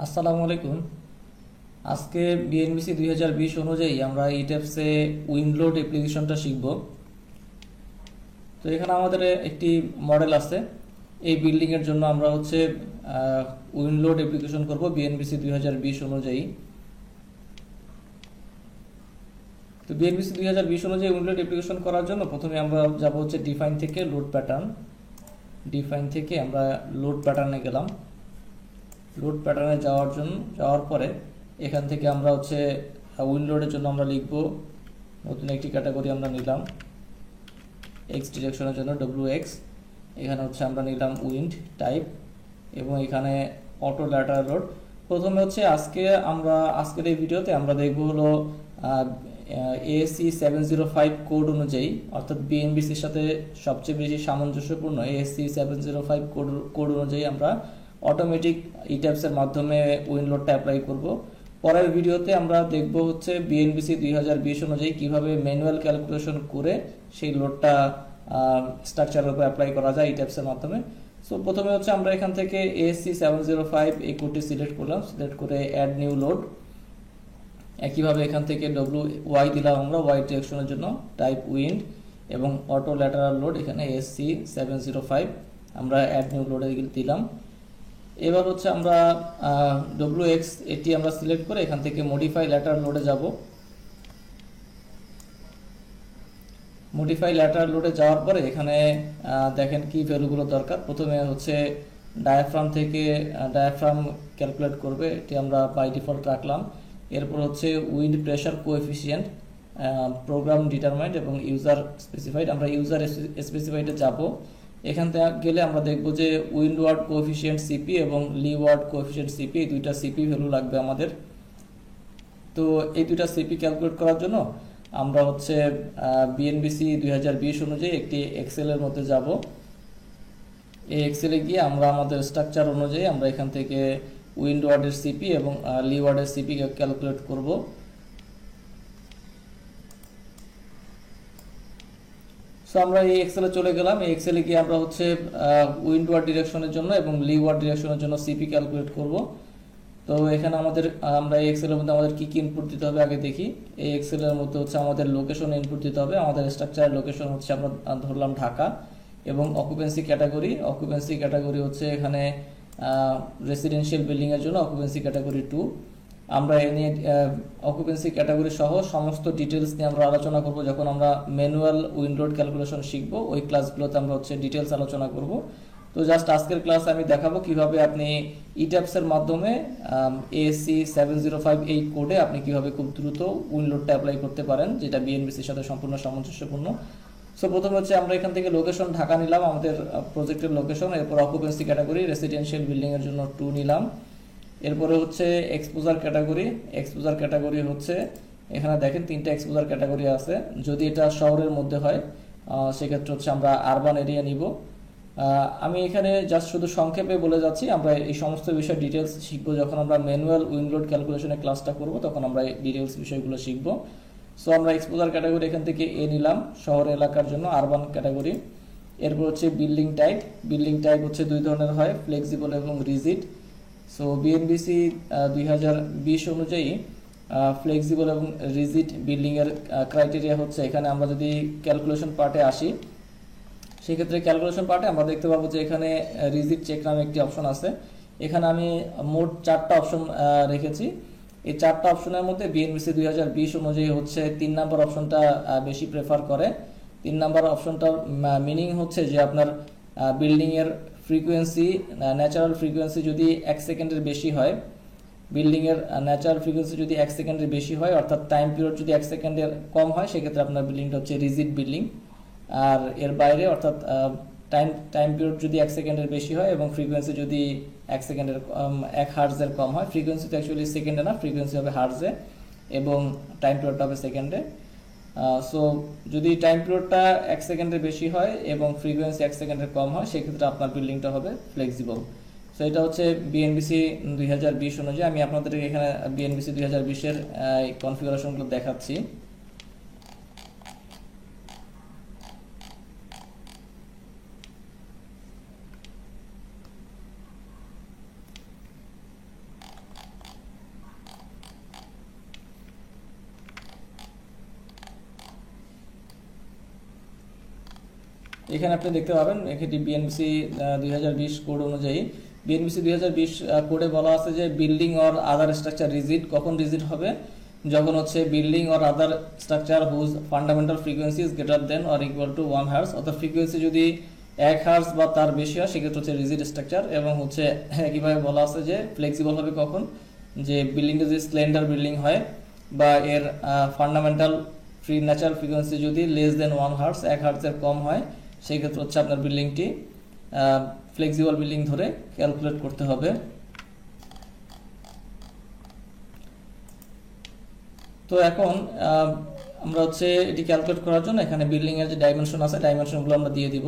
আসসালামু আলাইকুম। আজকে বিএনবিসি 2020 অনুযায়ী আমরা ইটেপসে উইন্ডলোড অ্যাপ্লিকেশনটা শিখব। তো এখানে আমাদের একটি মডেল আছে। এই বিল্ডিংয়ের জন্য আমরা উইন্ডলোড অ্যাপ্লিকেশন করব বিএনবিসি 2020 অনুযায়ী। তো বিএনবিসি 2020 অনুযায়ী উইন্ডলোড অ্যাপ্লিকেশন করার জন্য প্রথমে আমরা যাব ডিফাইন থেকে লোড প্যাটার্ন। ডিফাইন থেকে আমরা লোড প্যাটার্নে গেলাম। লোড প্যাটার্নে যাওয়ার পরে এখান থেকে আমরা উইন্ডলোডের জন্য আমরা লিখব নতুন একটি ক্যাটাগরি আমরা নিলাম এক্স ডিরেকশনের জন্য WX। এখানে আমরা নিলাম উইন্ড টাইপ এবং এখানে অটো ল্যাটারাল লোড। প্রথমে আজকের এই ভিডিওতে আমরা দেখব হলো ASC 705 কোড অনুযায়ী, অর্থাৎ বিএনবিসির সাথে সবচেয়ে বেশি সামঞ্জস্যপূর্ণ ASC 705 কোড অনুযায়ী আমরা অটোমেটিক ইট্যাপসের মাধ্যমে উইন্ডলোডটা অ্যাপ্লাই করব। পরের ভিডিওতে আমরা দেখব বিএনবিসি 2020 অনুযায়ী কিভাবে ম্যানুয়াল ক্যালকুলেশন করে সেই লোডটা স্ট্রাকচারের উপর অ্যাপ্লাই করা যায় ইট্যাপসের মাধ্যমে। সো প্রথমে আমরা এখান থেকে ASC 705 এই কোডটি সিলেক্ট করলাম। সিলেক্ট করে অ্যাড নিউ লোড। একইভাবে এখান থেকে WY দিলাম আমরা ওয়াই ডিরেকশনের জন্য, টাইপ উইন্ড এবং অটো ল্যাটারাল লোড এখানে ASC 705 আমরা অ্যাড নিউ লোডে দিলাম। এবার আমরা WX এটি আমরা সিলেক্ট করে এখান থেকে মডিফাই ল্যাটারাল লোডে যাব। মডিফাই ল্যাটারাল লোডে যাওয়ার পরে এখানে দেখেন কি ভ্যালুগুলো দরকার। প্রথমে ডায়াফ্রাম থেকে ডায়াফ্রাম ক্যালকুলেট করবে, এটি আমরা বাই ডিফল্ট রাখলাম। এরপর wind pressure coefficient, program determined এবং ইউজার স্পেসিফাইড। আমরা ইউজার স্পেসিফাইডে যাব। এখান থেকে গেলে আমরা দেখব যে উইন্ড ওয়ার্ড কোএফিসিয়েন্ট সিপি এবং লি ওয়ার্ড কোএফিসিয়েন্ট সিপি, এই দুইটা সিপি ভ্যালু লাগবে আমাদের। তো এই দুইটা সিপি ক্যালকুলেট করার জন্য আমরা বিএনবিসি 2020 অনুযায়ী একটি এক্সেলের মধ্যে যাব। এই এক্সেলে গিয়ে আমরা আমাদের স্ট্রাকচার অনুযায়ী আমরা এখান থেকে উইন্ড ওয়ার্ডের সিপি এবং লি ওয়ার্ডের সিপি ক্যালকুলেট করব। সো আমরা এই এক্সেলে চলে গেলাম। এই এক্সেলে গিয়ে আমরা উইন্ড ওয়ার্ড ডিরেকশনের জন্য এবং লি ওয়ার্ড ডিরেকশনের জন্য সিপি ক্যালকুলেট করব। তো এখানে আমরা এই এক্সেলের মধ্যে আমাদের কি কি ইনপুট দিতে হবে আগে দেখি। এই এক্সেলের মধ্যে আমাদের লোকেশন ইনপুট দিতে হবে। আমাদের স্ট্রাকচারের লোকেশন আমরা ধরলাম ঢাকা এবং অকুপেন্সি ক্যাটাগরি এখানে রেসিডেন্সিয়াল বিল্ডিং এর জন্য অকুপেন্সি ক্যাটাগরি 2। আমরা এ নিয়ে অকুপেন্সি ক্যাটাগরি সহ সমস্ত ডিটেলস নিয়ে আমরা আলোচনা করব যখন আমরা ম্যানুয়াল উইন্ডলোড ক্যালকুলেশন শিখব। ওই ক্লাসগুলোতে আমরা ডিটেলস আলোচনা করব। তো জাস্ট আজকের ক্লাসে আমি দেখাবো কিভাবে আপনি ইট্যাপসের মাধ্যমে ASC 705 এই কোডে আপনি কিভাবে খুব দ্রুত উইন্ডলোডটা অ্যাপ্লাই করতে পারেন, যেটা বিএনবিসির সাথে সম্পূর্ণ সামঞ্জস্যপূর্ণ। সো প্রথমে আমরা এখান থেকে লোকেশন ঢাকা নিলাম, আমাদের প্রজেক্টের লোকেশন। এরপর অকুপেন্সি ক্যাটাগরি রেসিডেন্সিয়াল বিল্ডিং এর জন্য 2 নিলাম। এরপরে এক্সপোজার ক্যাটাগরি। এক্সপোজার ক্যাটাগরি এখানে দেখেন 3টা এক্সপোজার ক্যাটাগরি আছে। যদি এটা শহরের মধ্যে হয় সেক্ষেত্রে আমরা আরবান এরিয়া নিব। আমি এখানে জাস্ট শুধু সংক্ষেপে বলে যাচ্ছি, আমরা এই সমস্ত বিষয় ডিটেলস শিখবো যখন আমরা ম্যানুয়াল উইন্ডলোড ক্যালকুলেশনের ক্লাসটা করব, তখন আমরা এই ডিটেলস বিষয়গুলো শিখবো। সো আমরা এক্সপোজার ক্যাটাগরি এখান থেকে নিলাম শহর এলাকার জন্য, আরবান ক্যাটাগরি। এরপর বিল্ডিং টাইপ। বিল্ডিং টাইপ দুই ধরনের হয়, ফ্লেক্সিবল এবং রিজিড। সো বিএনবিসি 2020 অনুযায়ী ফ্লেক্সিবল এবং রিজিড বিল্ডিং এর ক্রাইটেরিয়া এখানে আমরা যদি ক্যালকুলেশন পার্টে আসি, সেক্ষেত্রে ক্যালকুলেশন পার্টে আমরা দেখতে পাবো যে এখানে রিজিড চেক নামে একটি অপশন আছে। এখানে আমি মোট 4টা অপশন রেখেছি। এই 4টা অপশনের মধ্যে বিএনবিসি 2020 অনুযায়ী 3 নাম্বার অপশনটা বেশি প্রেফার করে। 3 নাম্বার অপশনটার মিনিং যে আপনার বিল্ডিং এর ফ্রিকোয়েন্সি, ন্যাচারাল ফ্রিকোয়েন্সি যদি 1 সেকেন্ডের বেশি হয়, বিল্ডিং এর ন্যাচারাল ফ্রিকোয়েন্সি যদি 1 সেকেন্ডের বেশি হয়, অর্থাৎ টাইম পিরিয়ড যদি 1 সেকেন্ডের কম হয়, সেক্ষেত্রে আপনার বিল্ডিংটা রিজিড বিল্ডিং। আর এর বাইরে অর্থাৎ টাইম পিরিয়ড যদি 1 সেকেন্ডের বেশি হয় এবং ফ্রিকোয়েন্সি যদি 1 হার্টজের কম হয়, ফ্রিকোয়েন্সি তো অ্যাকচুয়ালি সেকেন্ডে না, ফ্রিকোয়েন্সি হবে হার্টজে এবং টাইম পিরিয়ডটা হবে সেকেন্ডে। সো যদি টাইম পিরিয়ডটা 1 সেকেন্ডের বেশি হয় এবং ফ্রিকোয়েন্সি 1 সেকেন্ডের কম হয়, সেক্ষেত্রে আপনার বিল্ডিংটা হবে ফ্লেক্সিবল। সো এটা বিএনবিসি 2020 অনুযায়ী। আমি আপনাদেরকে এখানে বিএনবিসি 2020 এর কনফিগারেশনগুলো দেখাচ্ছি। এখানে আপনি দেখতে পাবেন এখানে বিএনবিসি 2020 কোড অনুযায়ী বিএনবিসি 2020 কোডে বলা আছে যে building or other structure rigid কখন রিজিড হবে, যখন হচ্ছে building or other structure whose fundamental frequency is greater than or equal to 1 hertz, অর্থাৎ ফ্রিকোয়েন্সি যদি 1 হার্জ বা তার বেশি হয় সেক্ষেত্রে হচ্ছে রিজিড স্ট্রাকচার। এবং হচ্ছে একইভাবে বলা আছে যে ফ্লেক্সিবল হবে কখন, যে বিল্ডিংটা যদি স্লেন্ডার বিল্ডিং হয় বা এর ফান্ডামেন্টাল ন্যাচারাল ফ্রিকোয়েন্সি যদি লেস দেন 1 হার্জ 1 হার্জের কম হয় সেই ক্ষেত্রে হচ্ছে আপনার বিল্ডিংটি ফ্লেক্সিবল বিল্ডিং ধরে ক্যালকুলেট করতে হবে। তো এখন আমরা হচ্ছে এটি ক্যালকুলেট করার জন্য এখানে বিল্ডিং এর যে ডাইমেনশন আছে ডাইমেনশনগুলো আমরা দিয়ে দিব।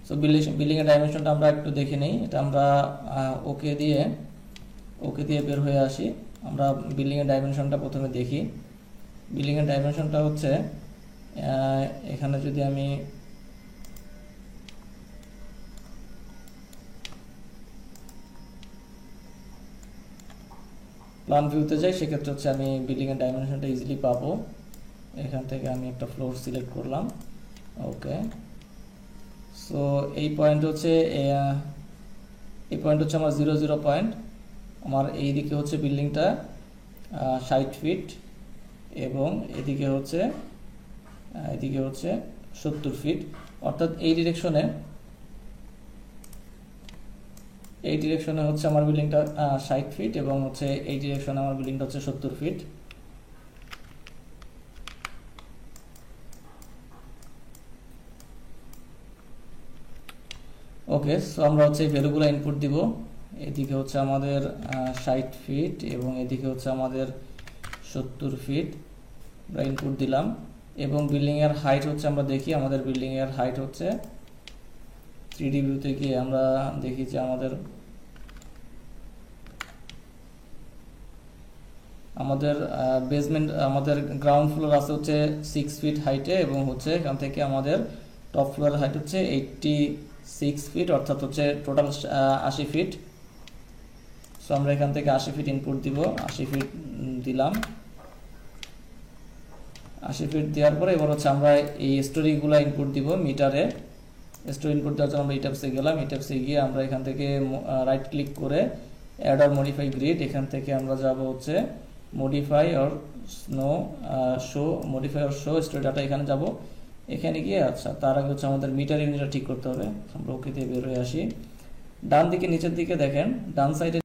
সো বিল্ডিং এর ডাইমেনশনটা আমরা একটু দেখে নেই, এটা আমরা ওকে দিয়ে বের হয়ে আসি। আমরা বিল্ডিং এর ডাইমেনশনটা প্রথমে দেখি। বিল্ডিং এর ডাইমেনশনটা হচ্ছে এখানে যদি আমি প্ল্যান ভিউতে যাই সেক্ষেত্রে হচ্ছে আমি বিল্ডিং এর ডাইমেনশনটা ইজিলি পাবো। এখান থেকে আমি একটা ফ্লোর সিলেক্ট করলাম, ওকে। সো এই পয়েন্ট হচ্ছে আমার 0 পয়েন্ট। আমার এই দিকে হচ্ছে বিল্ডিংটা 60 ফিট এবং এদিকে হচ্ছে 70 ফিট, অর্থাৎ এই ডিরেকশনে হচ্ছে আমার বিল্ডিংটা 60 ফিট এবং হচ্ছে এই ডিরেকশনে আমার বিল্ডিংটা হচ্ছে 70 ফিট। ওকে, সো আমরা হচ্ছে ভ্যালুগুলো ইনপুট দিব। এদিকে হচ্ছে আমাদের 60 ফিট এবং এদিকে হচ্ছে আমাদের 70 ফিট আমরা ইনপুট দিলাম। এবং বিল্ডিং এর হাইট হচ্ছে আমরা দেখি, আমাদের বিল্ডিং এর হাইট হচ্ছে 3D ভিউতে গিয়ে আমরা দেখি যে আমাদের বেসমেন্ট আমাদের গ্রাউন্ড ফ্লোর আছে হচ্ছে 6 ফিট হাইটে এবং হচ্ছে এখান থেকে আমাদের টপ ফ্লোরের হাইট হচ্ছে 86 ফিট, অর্থাৎ হচ্ছে টোটাল 80 ফিট। সো আমরা এখান থেকে 80 ফিট ইনপুট দিব, 80 ফিট দিলাম। 80 ফিট দেওয়ার পরে এবার হচ্ছে আমরা এই স্টোরিগুলো ইনপুট দিব মিটারে। স্টোরি ইনপুট দেওয়ার জন্য আমরা ইটাপসে গেলাম, ইটাপসে গিয়ে আমরা এখান থেকে রাইট ক্লিক করে অ্যাড অর মডিফাই গ্রিড, এখান থেকে আমরা যাব হচ্ছে modify or show story data, এখানে যাব। এখানে গিয়ে আচ্ছা তার আগে হচ্ছে আমাদের মিটার ইউনিটটা ঠিক করতে হবে। আমরা ওকে দিয়ে বের হয়ে আসি। ডান দিকে নিচের দিকে দেখেন ডান সাইডে